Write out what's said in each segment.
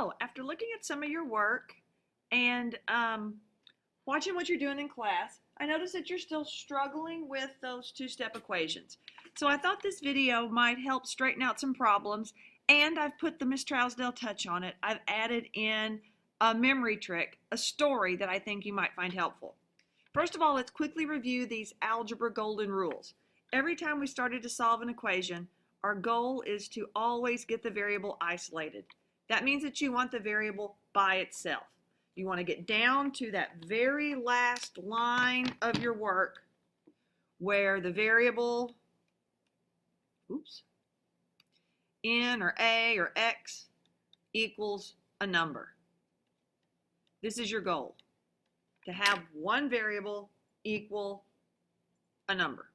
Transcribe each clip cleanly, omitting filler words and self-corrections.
So, after looking at some of your work and watching what you're doing in class, I noticed that you're still struggling with those two-step equations. So I thought this video might help straighten out some problems, and I've put the Miss Trousdale touch on it. I've added in a memory trick, a story that I think you might find helpful. First of all, let's quickly review these algebra golden rules. Every time we started to solve an equation, our goal is to always get the variable isolated. That means that you want the variable by itself. You want to get down to that very last line of your work where the variable, n or a or x equals a number. This is your goal, to have one variable equal a number.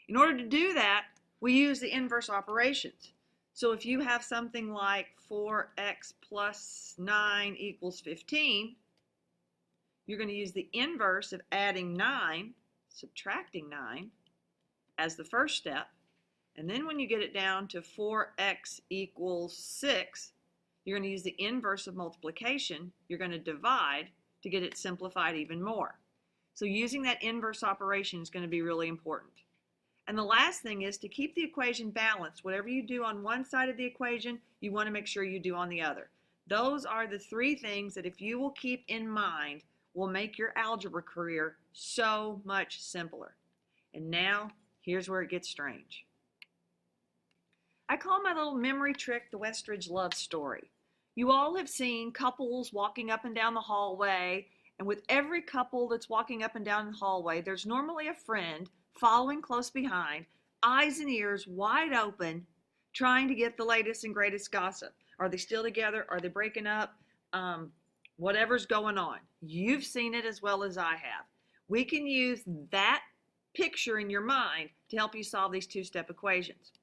In order to do that, we use the inverse operations. So if you have something like 4x plus 9 equals 15, you're going to use the inverse of adding 9, subtracting 9, as the first step. And then when you get it down to 4x equals 6, you're going to use the inverse of multiplication. You're going to divide to get it simplified even more. So using that inverse operation is going to be really important. And the last thing is to keep the equation balanced. Whatever you do on one side of the equation, you want to make sure you do on the other. Those are the three things that if you will keep in mind will make your algebra career so much simpler. And now, here's where it gets strange. I call my little memory trick the Westridge love story. You all have seen couples walking up and down the hallway, and with every couple that's walking up and down the hallway, there's normally a friend following close behind, eyes and ears wide open, trying to get the latest and greatest gossip. Are they still together? Are they breaking up? Whatever's going on. You've seen it as well as I have. We can use that picture in your mind to help you solve these two-step equations.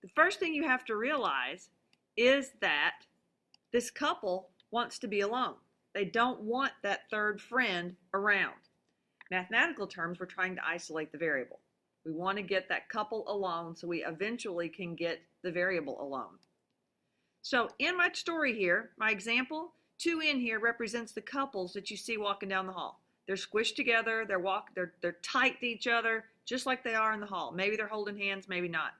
The first thing you have to realize is that this couple wants to be alone. They don't want that third friend around. Mathematical terms, we're trying to isolate the variable. We want to get that couple alone so we eventually can get the variable alone. So in my story here, my example, 2n here represents the couples that you see walking down the hall. They're squished together, they're tight to each other, just like they are in the hall. Maybe they're holding hands, maybe not.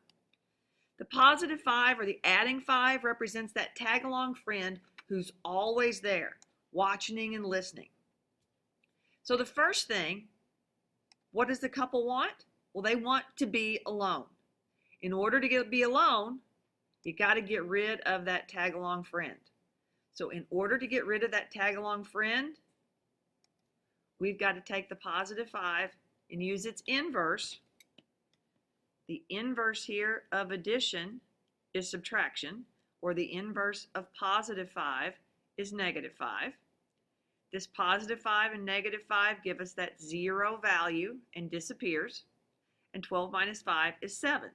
The positive 5 or the adding 5 represents that tag-along friend who's always there, watching and listening. So the first thing, what does the couple want? Well, they want to be alone. In order to be alone, you got to get rid of that tag-along friend. So in order to get rid of that tag-along friend, we've got to take the positive 5 and use its inverse. The inverse here of addition is subtraction, or the inverse of positive 5 is negative 5. This positive 5 and negative 5 give us that 0 value and disappears. And 12 minus 5 is 7.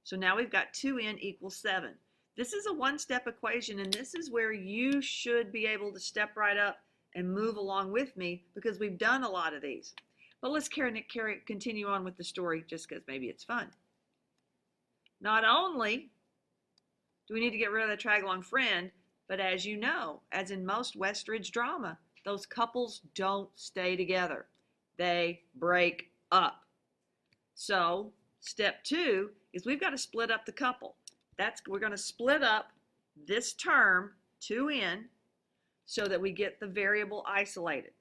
So now we've got 2n equals 7. This is a one-step equation, and this is where you should be able to step right up and move along with me because we've done a lot of these. But let's continue on with the story just because maybe it's fun. Not only do we need to get rid of the tag-along friend, but as you know, as in most Westridge drama, those couples don't stay together. They break up. So step 2 is we've got to split up the couple. We're going to split up this term, 2n, so that we get the variable isolated.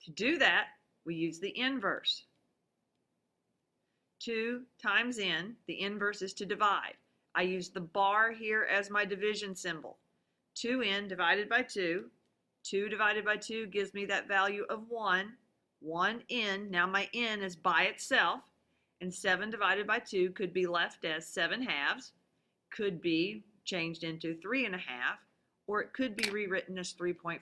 To do that, we use the inverse. 2 times n, the inverse is to divide. I use the bar here as my division symbol. 2n divided by 2. 2 divided by 2 gives me that value of 1. 1n, now my n is by itself. And 7 divided by 2 could be left as 7 halves, could be changed into 3.5, or it could be rewritten as 3.5.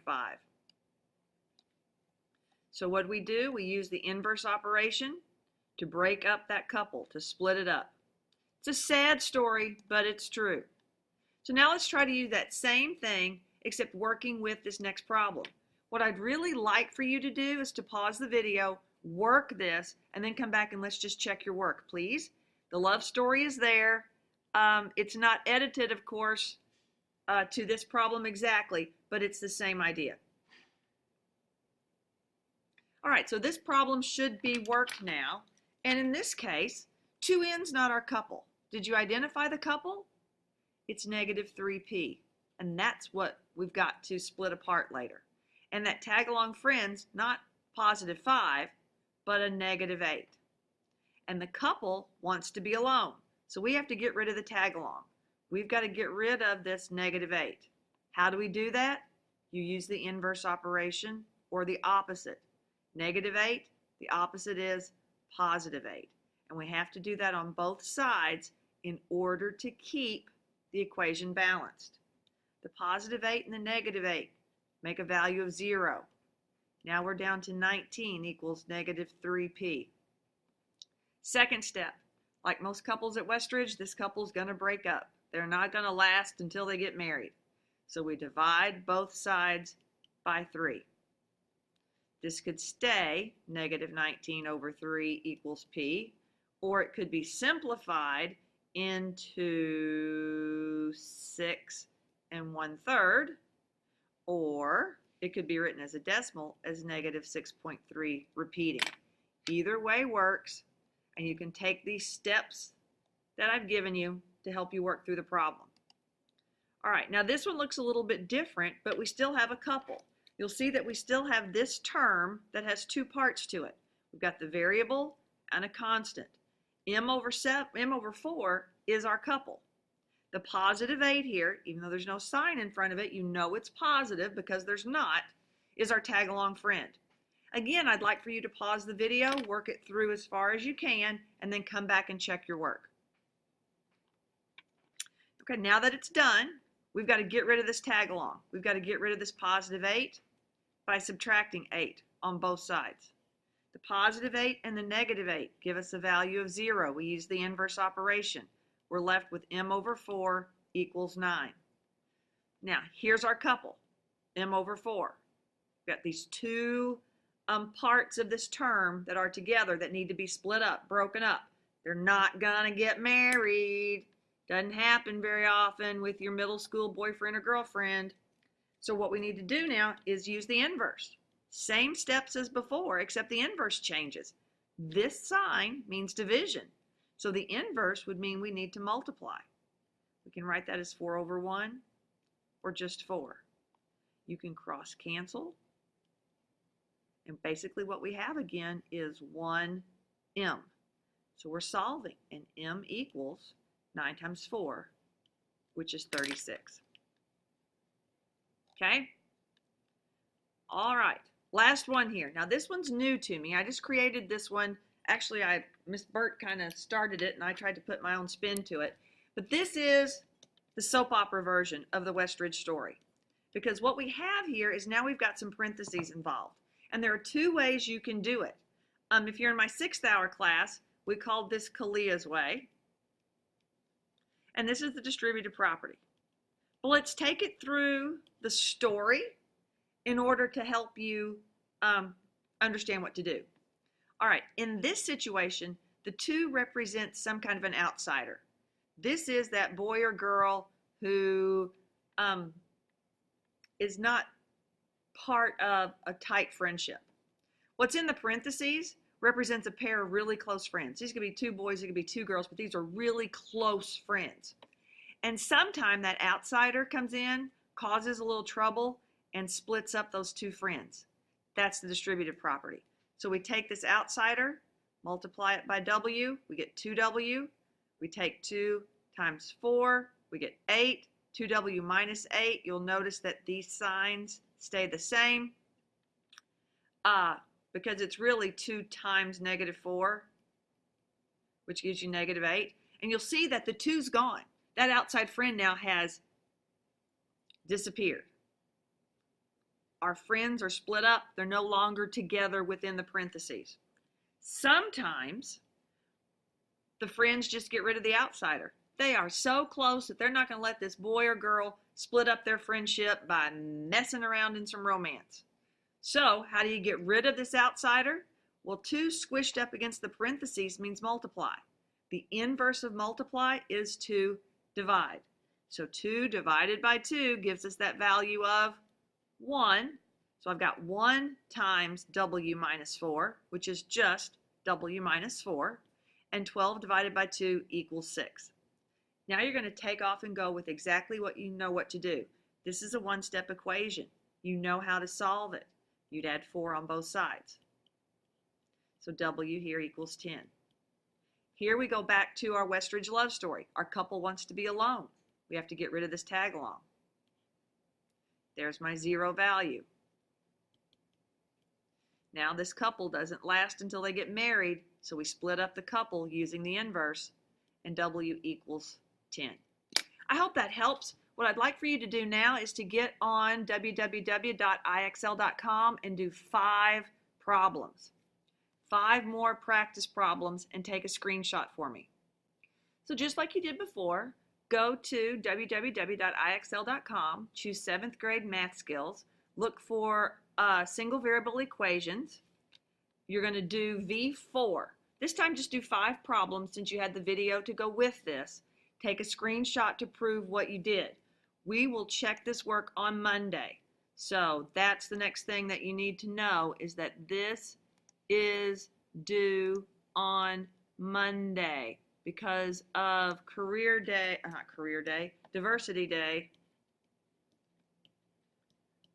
So what we do, we use the inverse operation to break up that couple, to split it up. It's a sad story, but it's true. So now let's try to use that same thing, except working with this next problem. What I'd really like for you to do is to pause the video, work this, and then come back and let's just check your work, please. The love story is there. It's not edited, of course, to this problem exactly, but it's the same idea. All right, so this problem should be worked now. And in this case, 2n's not our couple. Did you identify the couple? It's negative 3p. And that's what we've got to split apart later. And that tag-along friend's not positive 5, but a negative 8. And the couple wants to be alone. So we have to get rid of the tag-along. We've got to get rid of this negative 8. How do we do that? You use the inverse operation or the opposite. Negative 8, the opposite is positive 8. And we have to do that on both sides in order to keep the equation balanced. The positive 8 and the negative 8 make a value of 0. Now we're down to 19 equals negative 3p. Second step, like most couples at Westridge, this couple's going to break up. They're not going to last until they get married. So we divide both sides by 3. This could stay negative 19 over 3 equals p, or it could be simplified into 6 1/3, or it could be written as a decimal as negative 6.3 repeating. Either way works, and you can take these steps that I've given you to help you work through the problem. All right, now this one looks a little bit different, but we still have a couple. You'll see that we still have this term that has 2 parts to it. We've got the variable and a constant. M over 4 is our couple. The positive 8 here, even though there's no sign in front of it, you know it's positive because there's not, is our tag-along friend. Again, I'd like for you to pause the video, work it through as far as you can, and then come back and check your work. Okay, now that it's done, we've got to get rid of this tag-along. We've got to get rid of this positive 8 by subtracting 8 on both sides. The positive 8 and the negative 8 give us a value of 0. We use the inverse operation. We're left with m over 4 equals 9. Now, here's our couple, m over 4. We've got these 2 parts of this term that are together that need to be split up, broken up. They're not going to get married. Doesn't happen very often with your middle school boyfriend or girlfriend. So what we need to do now is use the inverse. Same steps as before, except the inverse changes. This sign means division. So the inverse would mean we need to multiply. We can write that as 4 over 1 or just 4. You can cross cancel. And basically what we have again is 1m. So we're solving, and m equals 9 times 4, which is 36. Okay? All right. Last one here. Now this one's new to me. I just created this one. Actually, Miss Burt kind of started it, and I tried to put my own spin to it. But this is the soap opera version of the Westridge story. Because what we have here is now we've got some parentheses involved. And there are 2 ways you can do it. If you're in my 6th hour class, we called this Kalia's way. And this is the distributive property. But let's take it through the story in order to help you understand what to do. All right, in this situation, the 2 represents some kind of an outsider. This is that boy or girl who is not part of a tight friendship. What's in the parentheses represents a pair of really close friends. These could be 2 boys, it could be 2 girls, but these are really close friends. And sometime that outsider comes in, causes a little trouble, and splits up those 2 friends. That's the distributive property. So we take this outsider, multiply it by w, we get 2w. We take 2 times 4, we get 8. 2w minus 8, you'll notice that these signs stay the same because it's really 2 times negative 4, which gives you negative 8. And you'll see that the 2's gone. That outside friend now has disappeared. Our friends are split up. They're no longer together within the parentheses. Sometimes the friends just get rid of the outsider. They are so close that they're not going to let this boy or girl split up their friendship by messing around in some romance. So how do you get rid of this outsider? Well, 2 squished up against the parentheses means multiply. The inverse of multiply is to divide. So 2 divided by 2 gives us that value of 1. So I've got 1 times W minus 4, which is just W minus 4. And 12 divided by 2 equals 6. Now you're going to take off and go with exactly what you know what to do. This is a one-step equation. You know how to solve it. You'd add 4 on both sides. So W here equals 10. Here we go back to our Westridge love story. Our couple wants to be alone. We have to get rid of this tag along. There's my 0 value. Now this couple doesn't last until they get married, so we split up the couple using the inverse, and W equals 10. I hope that helps. What I'd like for you to do now is to get on www.ixl.com and do 5 problems. 5 more practice problems and take a screenshot for me. So just like you did before, go to www.ixl.com, choose 7th grade math skills, look for single variable equations. You're going to do V4. This time just do 5 problems since you had the video to go with this. Take a screenshot to prove what you did. We will check this work on Monday. So that's the next thing that you need to know, is that this is due on Monday because of Diversity Day.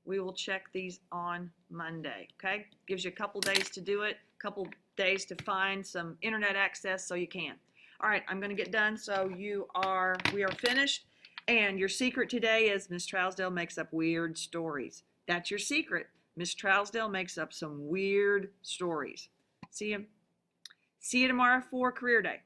We will check these on Monday, okay? Gives you a couple days to do it, a couple days to find some internet access so you can. All right, I'm going to get done. So we are finished. And your secret today is Miss Trousdale makes up weird stories. That's your secret. Miss Trousdale makes up some weird stories. See you tomorrow for Career Day.